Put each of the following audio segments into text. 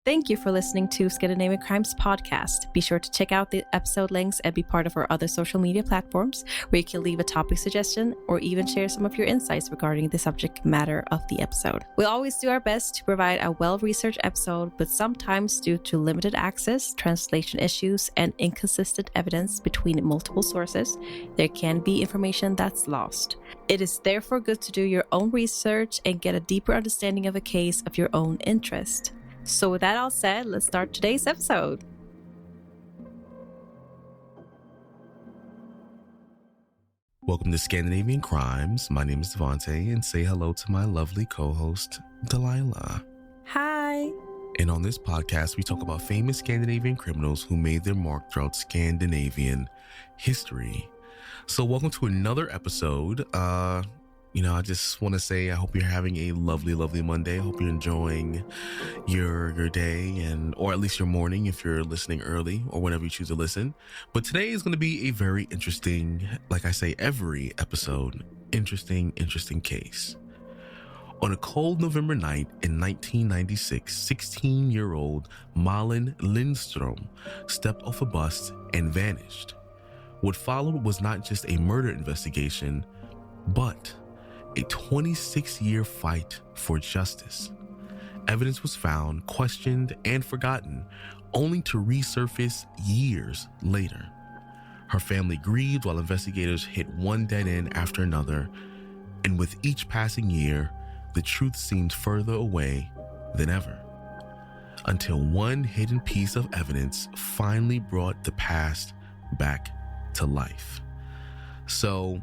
Thank you for listening to Scandinavian Crimes Podcast. Be sure to check out the episode links and be part of our other social media platforms where you can leave a topic suggestion or even share some of your insights regarding the subject matter of the episode. We'll always do our best to provide a well-researched episode, but sometimes due to limited access, translation issues, and inconsistent evidence between multiple sources, there can be information that's lost. It is therefore good to do your own research and get a deeper understanding of a case of your own interest. So with that all said, let's start today's episode. Welcome to Scandinavian Crimes. My name is Devante, and say hello to my lovely co-host, Delila. Hi. And on this podcast, we talk about famous Scandinavian criminals who made their mark throughout Scandinavian history. So welcome to another episode. I just want to say I hope you're having a lovely Monday. I hope you're enjoying your day or at least your morning if you're listening early or whenever you choose to listen. But today is going to be a very interesting, like I say, every episode, interesting case. On a cold November night in 1996, 16-year-old Malin Lindström stepped off a bus and vanished. What followed was not just a murder investigation, but a 26-year fight for justice. Evidence was found, questioned, and forgotten, only to resurface years later. Her family grieved while investigators hit one dead end after another, and with each passing year, the truth seemed further away than ever. Until one hidden piece of evidence finally brought the past back to life. So,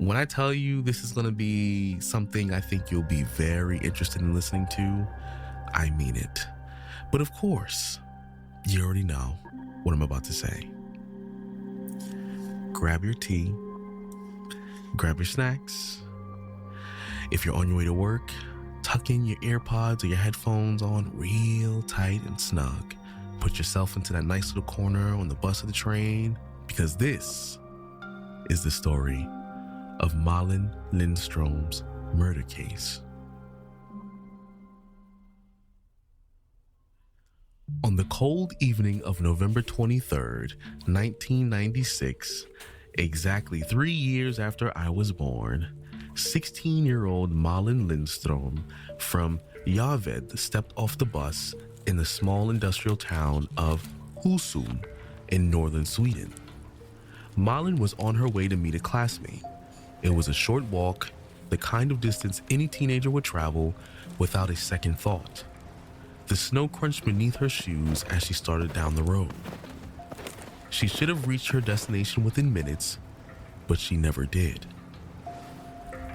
when I tell you this is going to be something I think you'll be very interested in listening to, I mean it. But of course, you already know what I'm about to say. Grab your tea, grab your snacks. If you're on your way to work, tuck in your AirPods or your headphones on real tight and snug. Put yourself into that nice little corner on the bus or the train, because this is the story of Malin Lindström's murder case. On the cold evening of November 23rd, 1996, exactly 3 years after I was born, 16-year-old Malin Lindström from Devante stepped off the bus in the small industrial town of Husum in northern Sweden. Malin was on her way to meet a classmate. It was a short walk, the kind of distance any teenager would travel without a second thought. The snow crunched beneath her shoes as she started down the road. She should have reached her destination within minutes, but she never did.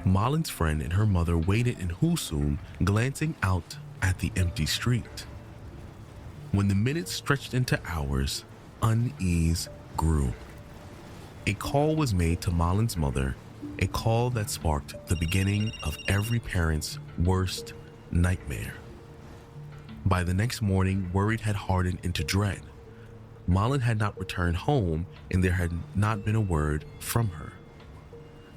Malin's friend and her mother waited in Husum, glancing out at the empty street. When the minutes stretched into hours, unease grew. A call was made to Malin's mother, a call that sparked the beginning of every parent's worst nightmare. By the next morning, worry had hardened into dread. Malin had not returned home, and there had not been a word from her.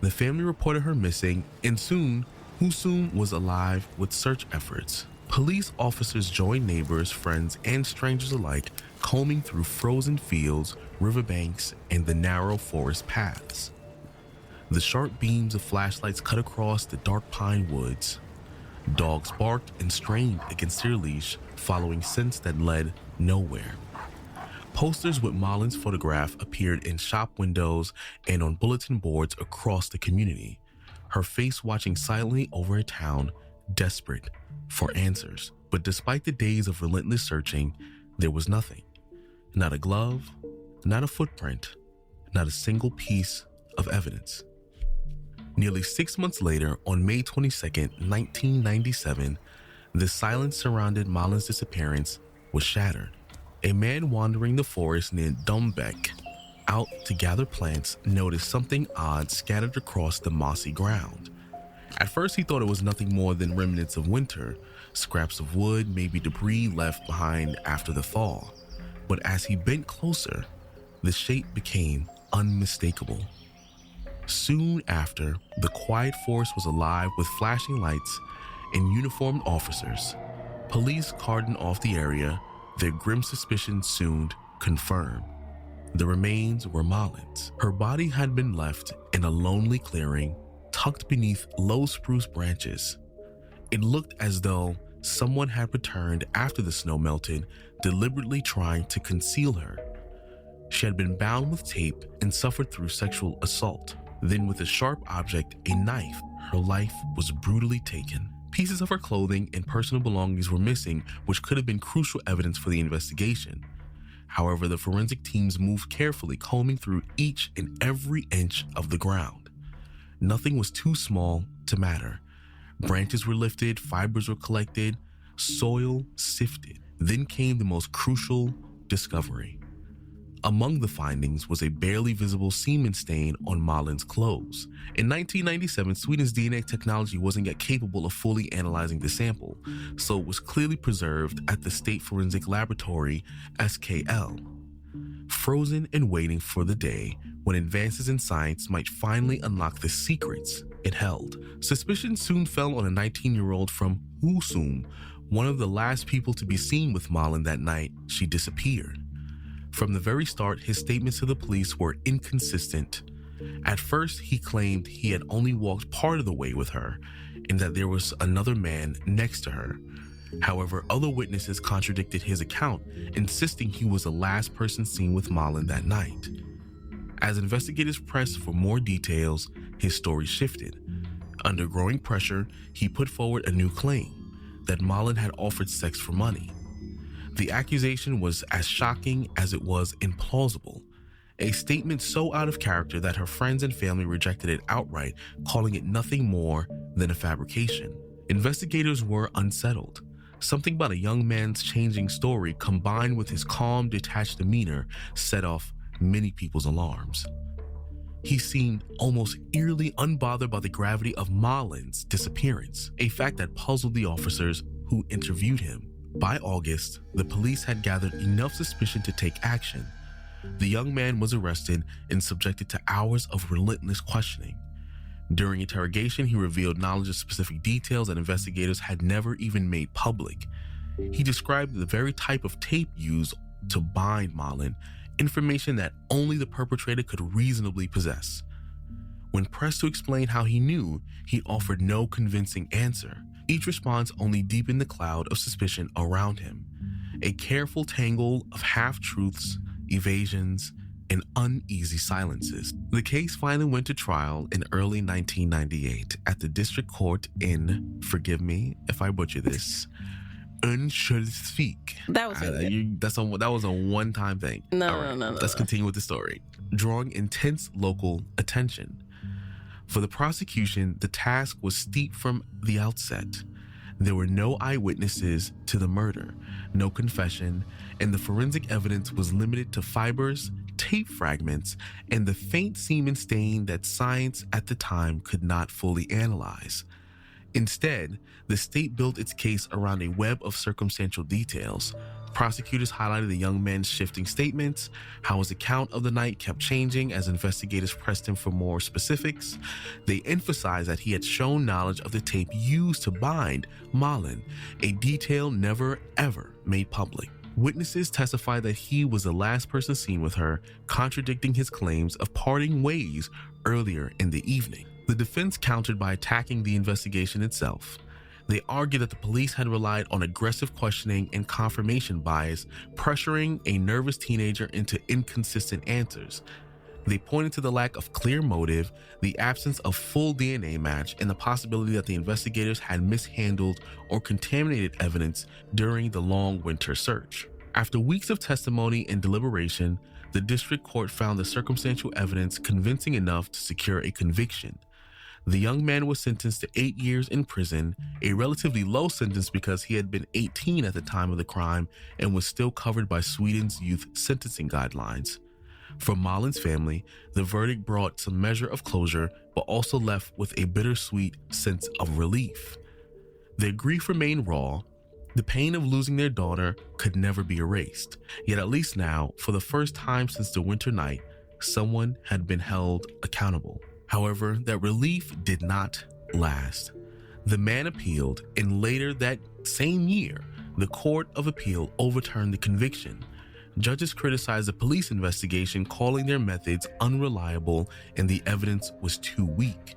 The family reported her missing, and soon, Husum was alive with search efforts. Police officers joined neighbors, friends, and strangers alike, combing through frozen fields, riverbanks, and the narrow forest paths. The sharp beams of flashlights cut across the dark pine woods. Dogs barked and strained against their leash, following scents that led nowhere. Posters with Malin's photograph appeared in shop windows and on bulletin boards across the community, her face watching silently over a town, desperate for answers. But despite the days of relentless searching, there was nothing. Not a glove, not a footprint, not a single piece of evidence. Nearly 6 months later, on May 22nd, 1997, the silence surrounding Malin's disappearance was shattered. A man wandering the forest near Devante, out to gather plants, noticed something odd scattered across the mossy ground. At first, he thought it was nothing more than remnants of winter, scraps of wood, maybe debris left behind after the thaw. But as he bent closer, the shape became unmistakable. Soon after, the quiet forest was alive with flashing lights and uniformed officers. Police cordoned off the area, their grim suspicions soon confirmed. The remains were Malin's. Her body had been left in a lonely clearing, tucked beneath low spruce branches. It looked as though someone had returned after the snow melted, deliberately trying to conceal her. She had been bound with tape and suffered through sexual assault. Then, with a sharp object, a knife, her life was brutally taken. Pieces of her clothing and personal belongings were missing, which could have been crucial evidence for the investigation. However, the forensic teams moved carefully, combing through each and every inch of the ground. Nothing was too small to matter. Branches were lifted, fibers were collected, soil sifted. Then came the most crucial discovery. Among the findings was a barely visible semen stain on Malin's clothes. In 1997, Sweden's DNA technology wasn't yet capable of fully analyzing the sample, so it was clearly preserved at the State Forensic Laboratory, SKL, frozen and waiting for the day when advances in science might finally unlock the secrets it held. Suspicion soon fell on a 19-year-old from Husum, one of the last people to be seen with Malin that night she disappeared. From the very start, his statements to the police were inconsistent. At first, he claimed he had only walked part of the way with her and that there was another man next to her. However, other witnesses contradicted his account, insisting he was the last person seen with Malin that night. As investigators pressed for more details, his story shifted. Under growing pressure, he put forward a new claim, that Malin had offered sex for money. The accusation was as shocking as it was implausible, a statement so out of character that her friends and family rejected it outright, calling it nothing more than a fabrication. Investigators were unsettled. Something about a young man's changing story, combined with his calm, detached demeanor, set off many people's alarms. He seemed almost eerily unbothered by the gravity of Malin's disappearance, a fact that puzzled the officers who interviewed him. By August, the police had gathered enough suspicion to take action. The young man was arrested and subjected to hours of relentless questioning. During interrogation, he revealed knowledge of specific details that investigators had never even made public. He described the very type of tape used to bind Malin, information that only the perpetrator could reasonably possess. When pressed to explain how he knew, he offered no convincing answer. Each response only deepened the cloud of suspicion around him, a careful tangle of half-truths, evasions, and uneasy silences. The case finally went to trial in early 1998 at the district court in, forgive me if I butcher this, Örnsköldsvik. That was really that was a one-time thing. No. Let's continue with the story, drawing intense local attention. For the prosecution, the task was steep from the outset. There were no eyewitnesses to the murder, no confession, and the forensic evidence was limited to fibers, tape fragments, and the faint semen stain that science at the time could not fully analyze. Instead, the state built its case around a web of circumstantial details. Prosecutors highlighted the young man's shifting statements, how his account of the night kept changing as investigators pressed him for more specifics. They emphasized that he had shown knowledge of the tape used to bind Malin, a detail never ever made public. Witnesses testified that he was the last person seen with her, contradicting his claims of parting ways earlier in the evening. The defense countered by attacking the investigation itself. They argued that the police had relied on aggressive questioning and confirmation bias, pressuring a nervous teenager into inconsistent answers. They pointed to the lack of clear motive, the absence of full DNA match, and the possibility that the investigators had mishandled or contaminated evidence during the long winter search. After weeks of testimony and deliberation, the district court found the circumstantial evidence convincing enough to secure a conviction. The young man was sentenced to 8 years in prison, a relatively low sentence because he had been 18 at the time of the crime and was still covered by Sweden's youth sentencing guidelines. For Malin's family, the verdict brought some measure of closure, but also left with a bittersweet sense of relief. Their grief remained raw. The pain of losing their daughter could never be erased. Yet at least now, for the first time since the winter night, someone had been held accountable. However, that relief did not last. The man appealed, and later that same year, The Court of Appeal overturned the conviction. Judges criticized the police investigation, calling their methods unreliable and the evidence was too weak.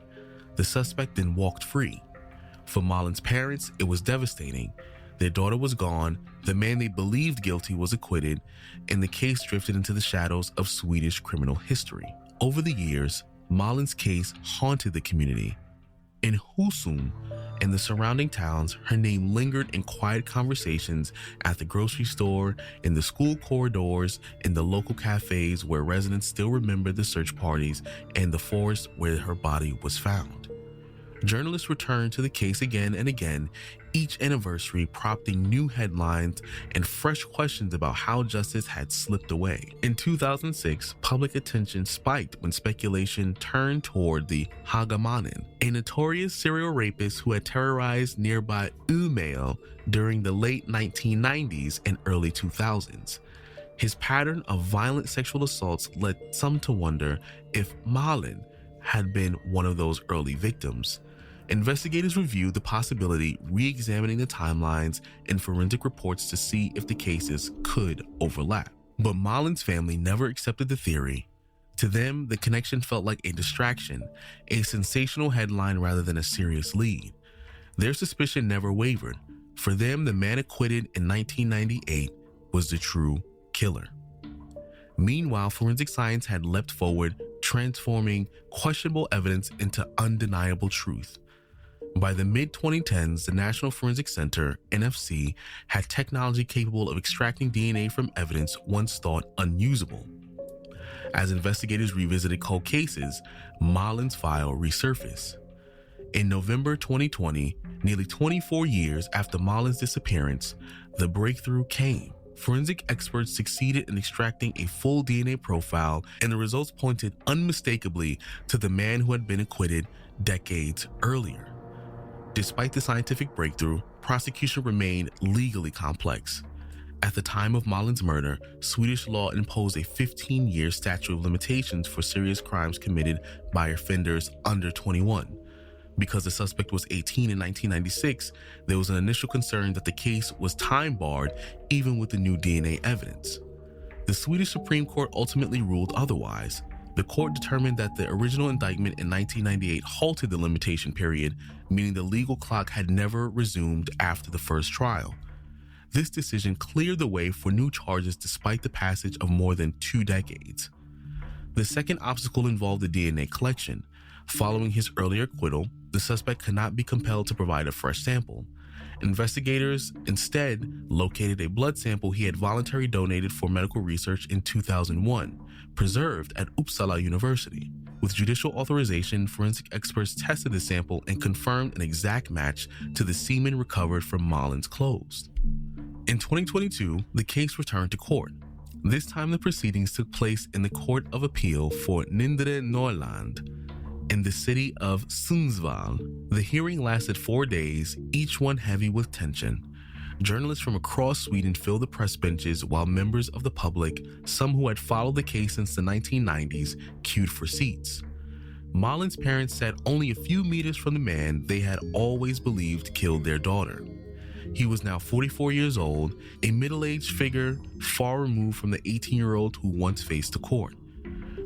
The suspect then walked free. For Malin's parents, it was devastating. Their daughter was gone, the man they believed guilty was acquitted, and the case drifted into the shadows of Swedish criminal history. Over the years, Malin's case haunted the community. In Husum and the surrounding towns, her name lingered in quiet conversations at the grocery store, in the school corridors, in the local cafes where residents still remember the search parties, and the forest where her body was found. Journalists returned to the case again and again, each anniversary prompting new headlines and fresh questions about how justice had slipped away. In 2006, public attention spiked when speculation turned toward the Hagamannen, a notorious serial rapist who had terrorized nearby Umeå during the late 1990s and early 2000s. His pattern of violent sexual assaults led some to wonder if Malin had been one of those early victims. Investigators reviewed the possibility, re-examining the timelines and forensic reports to see if the cases could overlap. But Malin's family never accepted the theory. To them, the connection felt like a distraction, a sensational headline rather than a serious lead. Their suspicion never wavered. For them, the man acquitted in 1998 was the true killer. Meanwhile, forensic science had leapt forward, transforming questionable evidence into undeniable truth. By the mid-2010s, the National Forensic Center, NFC, had technology capable of extracting DNA from evidence once thought unusable. As investigators revisited cold cases, Malin's file resurfaced. In November 2020, nearly 24 years after Malin's disappearance, the breakthrough came. Forensic experts succeeded in extracting a full DNA profile, and the results pointed unmistakably to the man who had been acquitted decades earlier. Despite the scientific breakthrough, prosecution remained legally complex. At the time of Malin's murder, Swedish law imposed a 15-year statute of limitations for serious crimes committed by offenders under 21. Because the suspect was 18 in 1996, there was an initial concern that the case was time-barred even with the new DNA evidence. The Swedish Supreme Court ultimately ruled otherwise. The court determined that the original indictment in 1998 halted the limitation period, meaning the legal clock had never resumed after the first trial. This decision cleared the way for new charges despite the passage of more than 2 decades. The second obstacle involved the DNA collection. Following his earlier acquittal, the suspect could not be compelled to provide a fresh sample. Investigators instead located a blood sample he had voluntarily donated for medical research in 2001, preserved at Uppsala University. With judicial authorization, forensic experts tested the sample and confirmed an exact match to the semen recovered from Malin's clothes. In 2022, the case returned to court. This time the proceedings took place in the Court of Appeal for Nedre Norrland in the city of Sundsvall. The hearing lasted 4 days, each one heavy with tension. Journalists from across Sweden filled the press benches while members of the public, some who had followed the case since the 1990s, queued for seats. Malin's parents sat only a few meters from the man they had always believed killed their daughter. He was now 44 years old, a middle-aged figure far removed from the 18-year-old who once faced the court.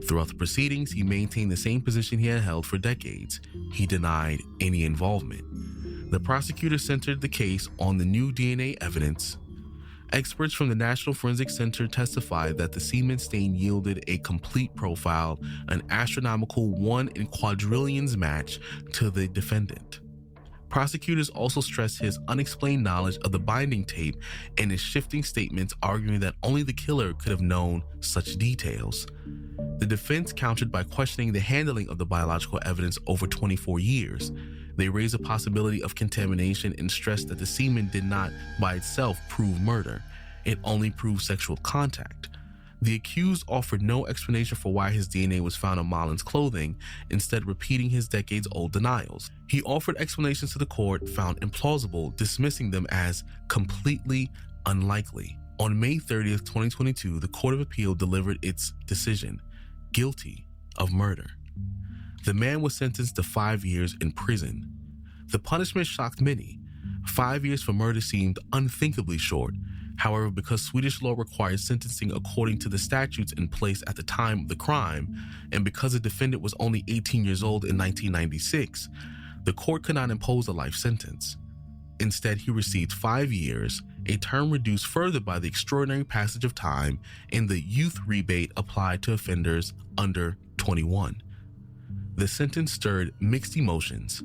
Throughout the proceedings, he maintained the same position he had held for decades. He denied any involvement. The prosecutor centered the case on the new DNA evidence. Experts from the National Forensic Center testified that the semen stain yielded a complete profile, an astronomical 1 in quadrillions match to the defendant. Prosecutors also stressed his unexplained knowledge of the binding tape and his shifting statements, arguing that only the killer could have known such details. The defense countered by questioning the handling of the biological evidence over 24 years. They raised a possibility of contamination and stressed that the semen did not by itself prove murder. It only proved sexual contact. The accused offered no explanation for why his DNA was found on Malin's clothing, instead repeating his decades-old denials. He offered explanations to the court found implausible, dismissing them as completely unlikely. On May 30th, 2022, the Court of Appeal delivered its decision, guilty of murder. The man was sentenced to 5 years in prison. The punishment shocked many. 5 years for murder seemed unthinkably short. However, because Swedish law requires sentencing according to the statutes in place at the time of the crime, and because the defendant was only 18 years old in 1996, the court could not impose a life sentence. Instead, he received 5 years, a term reduced further by the extraordinary passage of time and the youth rebate applied to offenders under 21. The sentence stirred mixed emotions.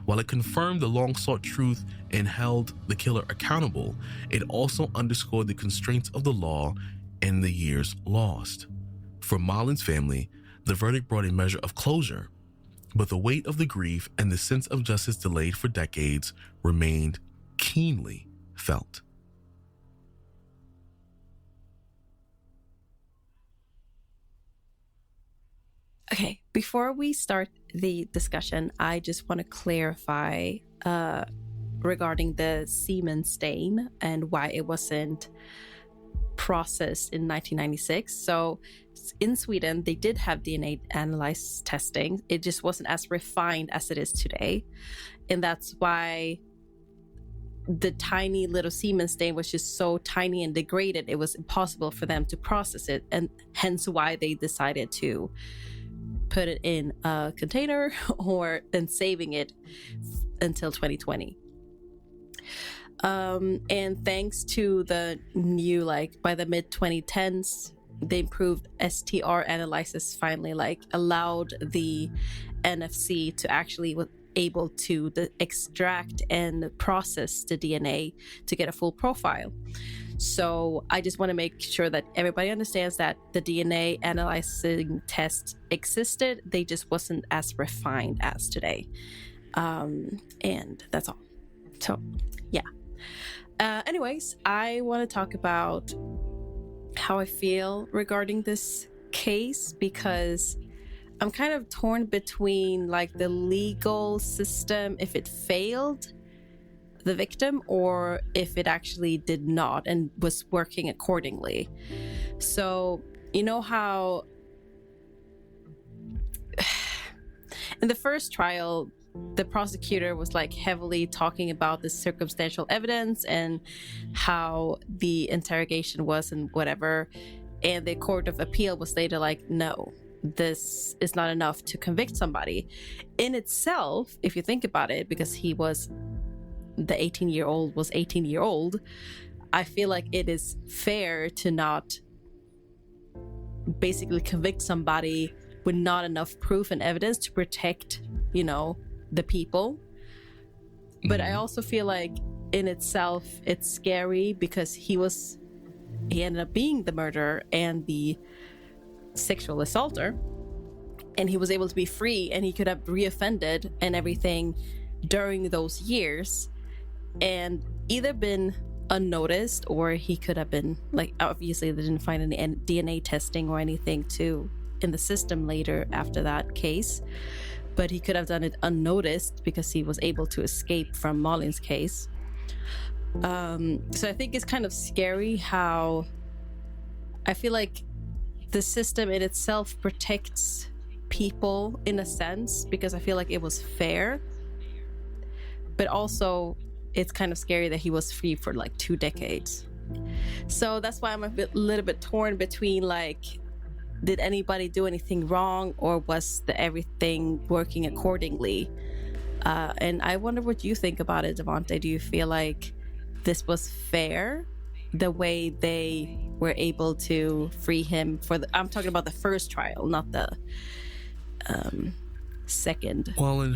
While it confirmed the long-sought truth and held the killer accountable, it also underscored the constraints of the law and the years lost. For Malin's family, the verdict brought a measure of closure, but the weight of the grief and the sense of justice delayed for decades remained keenly felt. Okay, before we start the discussion, I just want to clarify regarding the semen stain and why it wasn't processed in 1996. So in Sweden, they did have DNA analysis testing. It just wasn't as refined as it is today. And that's why the tiny little semen stain was just so tiny and degraded, it was impossible for them to process it. And hence why they decided to put it in a container or then saving it until 2020. And thanks to the new, by the mid 2010s, the improved STR analysis finally allowed the NFC to actually was able to extract and process the DNA to get a full profile. So I just want to make sure that everybody understands that the DNA analyzing test existed. They just wasn't as refined as today. And that's all. So, yeah. Anyways, I want to talk about how I feel regarding this case, because I'm kind of torn between the legal system, if it failed the victim or if it actually did not and was working accordingly. So, you know how in the first trial, the prosecutor was heavily talking about the circumstantial evidence and how the interrogation was and whatever. And the Court of Appeal was later no, this is not enough to convict somebody. In itself, if you think about it, because he was the 18-year-old was 18-year-old, I feel like it is fair to not basically convict somebody with not enough proof and evidence to protect, the people. But I also feel like in itself, it's scary because he ended up being the murderer and the sexual assaulter, and he was able to be free, and he could have reoffended and everything during those years and either been unnoticed, or he could have been obviously they didn't find any DNA testing or anything in the system later after that case, but he could have done it unnoticed because he was able to escape from Malin's case. So I think it's kind of scary how I feel like the system in itself protects people in a sense, because I feel like it was fair, but also it's kind of scary that he was free for 2 decades. So that's why I'm little bit torn between did anybody do anything wrong, or was everything working accordingly? And I wonder what you think about it, Devante. Do you feel like this was fair, the way they were able to free him I'm talking about the first trial, not the second? Well,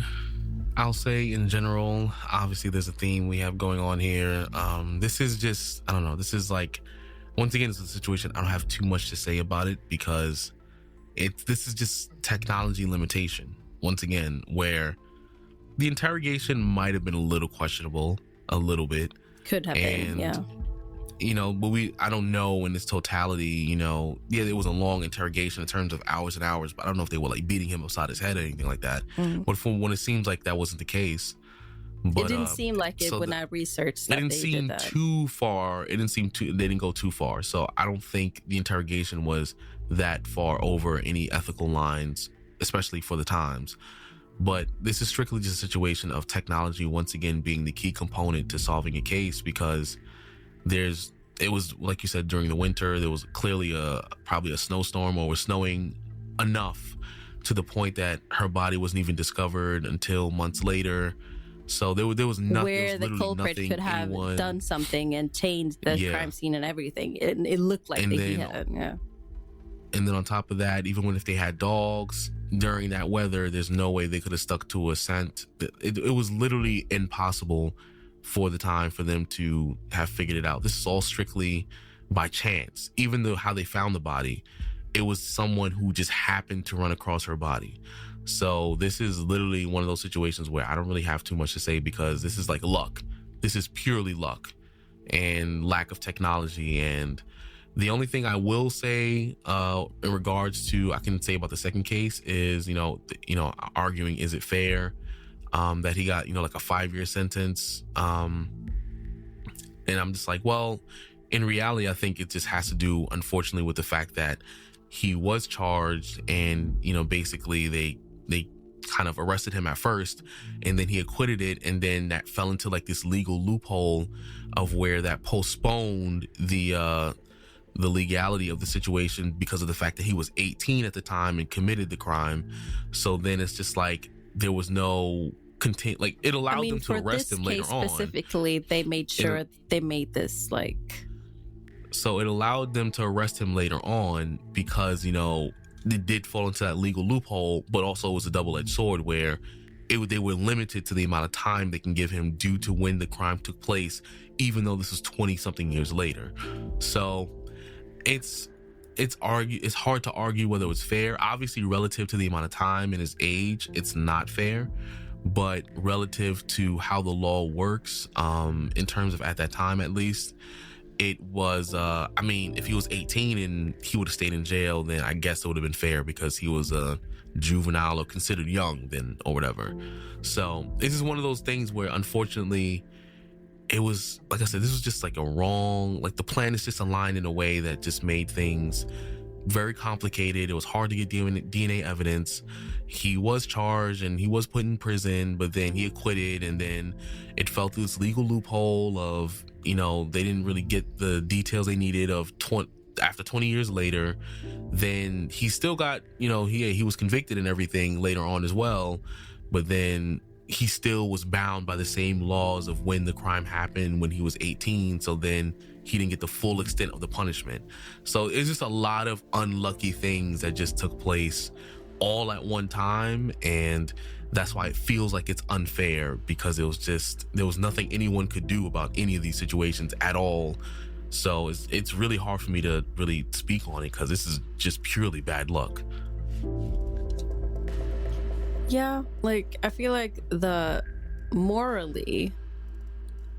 I'll say in general, obviously there's a theme we have going on here. This is just, I don't know, this is once again, it's a situation I don't have too much to say about it, because this is just technology limitation, once again, where the interrogation might have been a little questionable, a little bit. Could have been, yeah. But I don't know in its totality, it was a long interrogation in terms of hours and hours, but I don't know if they were beating him upside his head or anything like that. But from when it seems like that wasn't the case. But, it didn't seem like it when I researched that. It didn't seem too far. They didn't go too far. So I don't think the interrogation was that far over any ethical lines, especially for the times. But this is strictly just a situation of technology once again being the key component to solving a case, because it was, like you said, during the winter. There was clearly probably a snowstorm, or was snowing enough to the point that her body wasn't even discovered until months later. So there was nothing where the culprit could have done something and changed the crime scene and everything. It looked like he had. Yeah. And then on top of that, even if they had dogs during that weather, there's no way they could have stuck to a scent. It was literally impossible for the time for them to have figured it out. This is all strictly by chance. Even though how they found the body, it was someone who just happened to run across her body. So this is literally one of those situations where I don't really have too much to say, because this is like luck. This is purely luck and lack of technology. And the only thing I will say in regards to, I can say about the second case is, arguing, is it fair that he got, like a 5-year sentence? And I'm just like, well, in reality, I think it just has to do, unfortunately, with the fact that he was charged and, basically they kind of arrested him at first, and then he acquitted it. And then that fell into like this legal loophole of where that postponed the legality of the situation because of the fact that he was 18 at the time and committed the crime. So then it's just like there was no content, like it allowed them to arrest him later on. Specifically, they made sure they made this like. So it allowed them to arrest him later on because, it did fall into that legal loophole, but also it was a double-edged sword where they were limited to the amount of time they can give him due to when the crime took place, even though this was 20-something years later. So it's hard to argue whether it was fair. Obviously, relative to the amount of time and his age, it's not fair. But relative to how the law works, in terms of at that time at least, it was, if he was 18 and he would have stayed in jail, then I guess it would have been fair because he was a juvenile or considered young then or whatever. So this is one of those things where, unfortunately, it was, like I said, this was just like a wrong, like the plan is just aligned in a way that just made things very complicated. It was hard to get DNA evidence. He was charged and he was put in prison, but then he acquitted, and then it fell through this legal loophole of, they didn't really get the details they needed after 20 years later. Then he still got, he was convicted and everything later on as well, but then he still was bound by the same laws of when the crime happened when he was 18. So then he didn't get the full extent of the punishment. So it's just a lot of unlucky things that just took place all at one time. And that's why it feels like it's unfair, because there was nothing anyone could do about any of these situations at all. So it's really hard for me to really speak on it, because this is just purely bad luck. Yeah, like I feel like morally,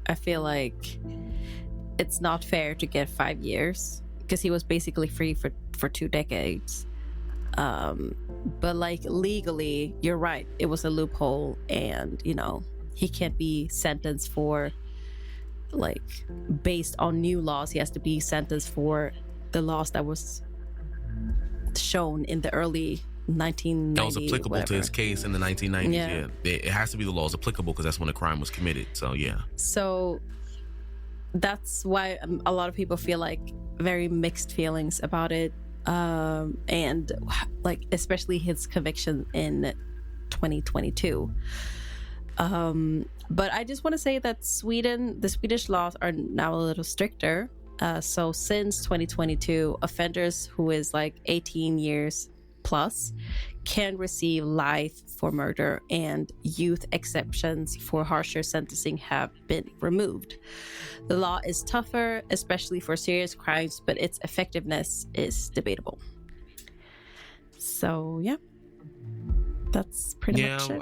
I feel like it's not fair to get 5 years because he was basically free for 2 decades. But like legally, you're right, it was a loophole, and he can't be sentenced for like based on new laws. He has to be sentenced for the laws that was shown in the early 1990s. That was applicable to his case in the 1990s. Yeah. It has to be the laws applicable because that's when the crime was committed. So yeah. So that's why a lot of people feel like very mixed feelings about it, and like especially his conviction in 2022. But I just want to say that the Swedish laws are now a little stricter. So since 2022, offenders who is like 18 years plus can receive life for murder, and youth exceptions for harsher sentencing have been removed. The law is tougher, especially for serious crimes, but its effectiveness is debatable. So yeah, that's pretty much it.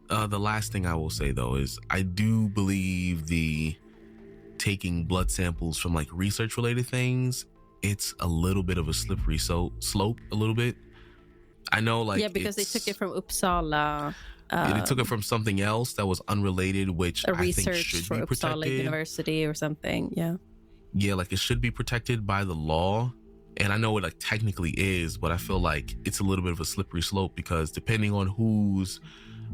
The last thing I will say though is I do believe the taking blood samples from like research related things, it's a little bit of a slippery slope a little bit. I know, like, because they took it from Uppsala. They took it from something else that was unrelated, which I think should be protected. Uppsala University or something. Yeah, like it should be protected by the law. And I know it like technically is, but I feel like it's a little bit of a slippery slope because depending on who's,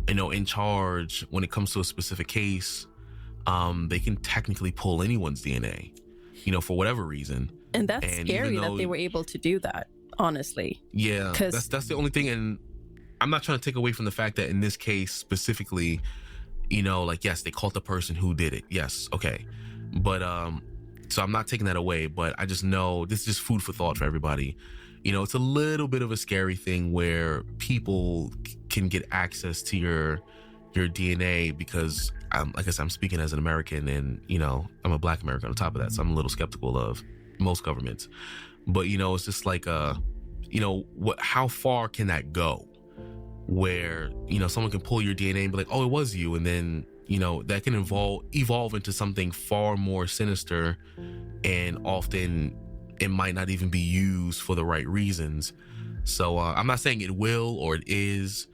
in charge when it comes to a specific case, they can technically pull anyone's DNA, for whatever reason. And that's scary that they were able to do that, honestly. Yeah, that's the only thing. And I'm not trying to take away from the fact that in this case specifically, yes, they caught the person who did it. Yes, okay. But so I'm not taking that away, but I just know this is just food for thought for everybody. It's a little bit of a scary thing where people can get access to your DNA because, like I said, I'm speaking as an American and, I'm a Black American on top of that. So I'm a little skeptical of most governments. But, it's just like, how far can that go? Where, someone can pull your DNA and be like, oh, it was you. And then, that can evolve into something far more sinister, and often it might not even be used for the right reasons. So I'm not saying it will or it is.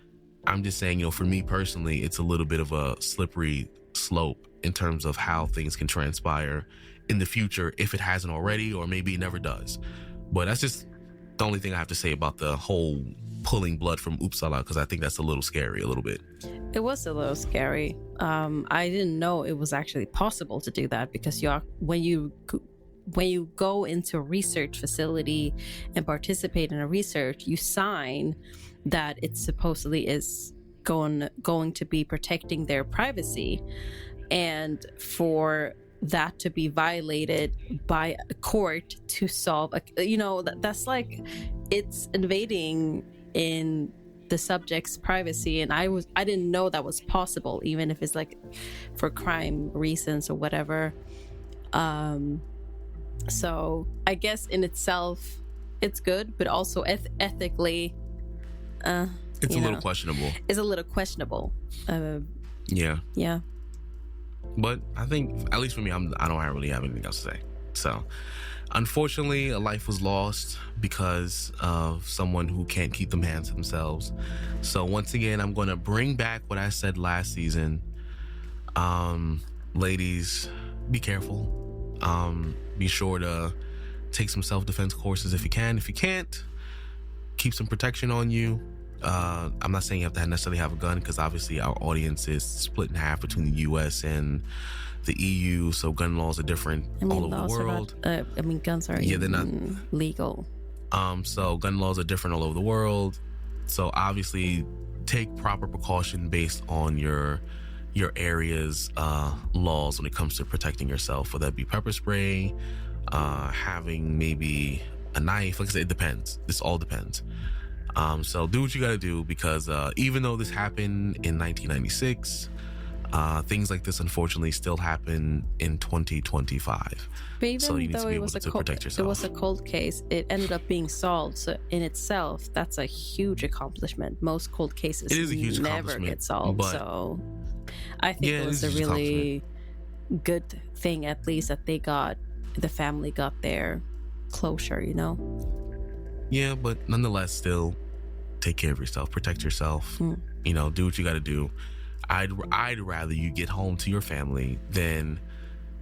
I'm just saying, for me personally, it's a little bit of a slippery slope in terms of how things can transpire in the future if it hasn't already, or maybe it never does. But that's just the only thing I have to say about the whole pulling blood from Uppsala, because I think that's a little scary, a little bit. It was a little scary. I didn't know it was actually possible to do that, because when you go into a research facility and participate in a research, you sign that it supposedly is going to be protecting their privacy, and for that to be violated by a court to solve that's like, it's invading in the subject's privacy. And I didn't know that was possible, even if it's like for crime reasons or whatever. So I guess in itself it's good, but also ethically it's a little questionable. It's a little questionable. Yeah. But I think, at least for me, I don't really have anything else to say. So, unfortunately, a life was lost because of someone who can't keep their hands to themselves. So, once again, I'm going to bring back what I said last season. Ladies, be careful. Be sure to take some self-defense courses if you can. If you can't, keep some protection on you. I'm not saying you have to necessarily have a gun, because obviously our audience is split in half between the US and the EU, so gun laws are different all over the world. Guns are they're not legal. So gun laws are different all over the world. So obviously take proper precaution based on your area's laws when it comes to protecting yourself, whether that be pepper spray, having maybe a knife. Like I said, it depends. This all depends. So do what you got to do, because even though this happened in 1996, things like this unfortunately still happen in 2025. But even so you need though to be able to protect yourself. It was a cold case, it ended up being solved. So in itself, that's a huge accomplishment. Most cold cases never get solved. So I think it was a really good thing, at least, that the family got their closure, Yeah, but nonetheless, still take care of yourself, protect yourself, do what you got to do. I'd rather you get home to your family than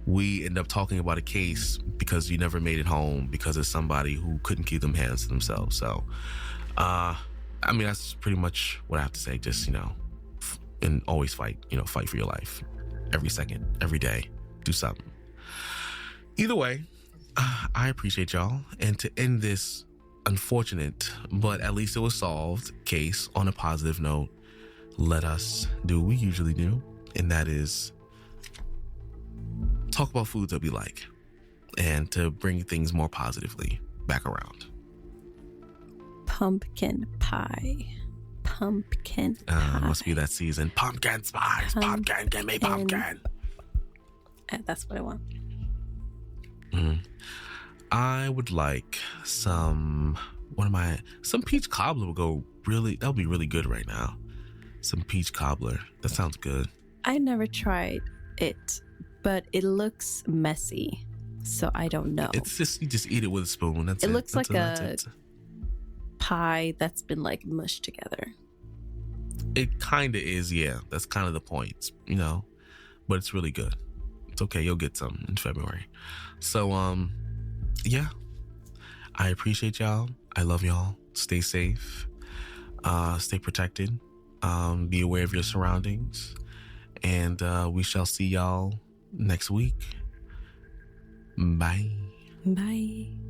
we end up talking about a case because you never made it home because of somebody who couldn't keep them hands to themselves. So, that's pretty much what I have to say. Just, and always fight for your life. Every second, every day, do something. Either way, I appreciate y'all. And to end this unfortunate, but at least it was solved case on a positive note, let us do what we usually do, and that is talk about foods that we like, and to bring things more positively back around. Pumpkin pie. Must be that season. Pumpkin spice. Pumpkin, give me pumpkin. That's what I want. I would like some peach cobbler that would be really good right now. Some peach cobbler. That sounds good. I never tried it, but it looks messy, so I don't know. It's just, you just eat it with a spoon. It looks like a pie that's been like mushed together. It kind of is, yeah. That's kind of the point, but it's really good. It's okay. You'll get some in February. So, yeah. I appreciate y'all. I love y'all. Stay safe. Stay protected. Be aware of your surroundings. And we shall see y'all next week. Bye. Bye.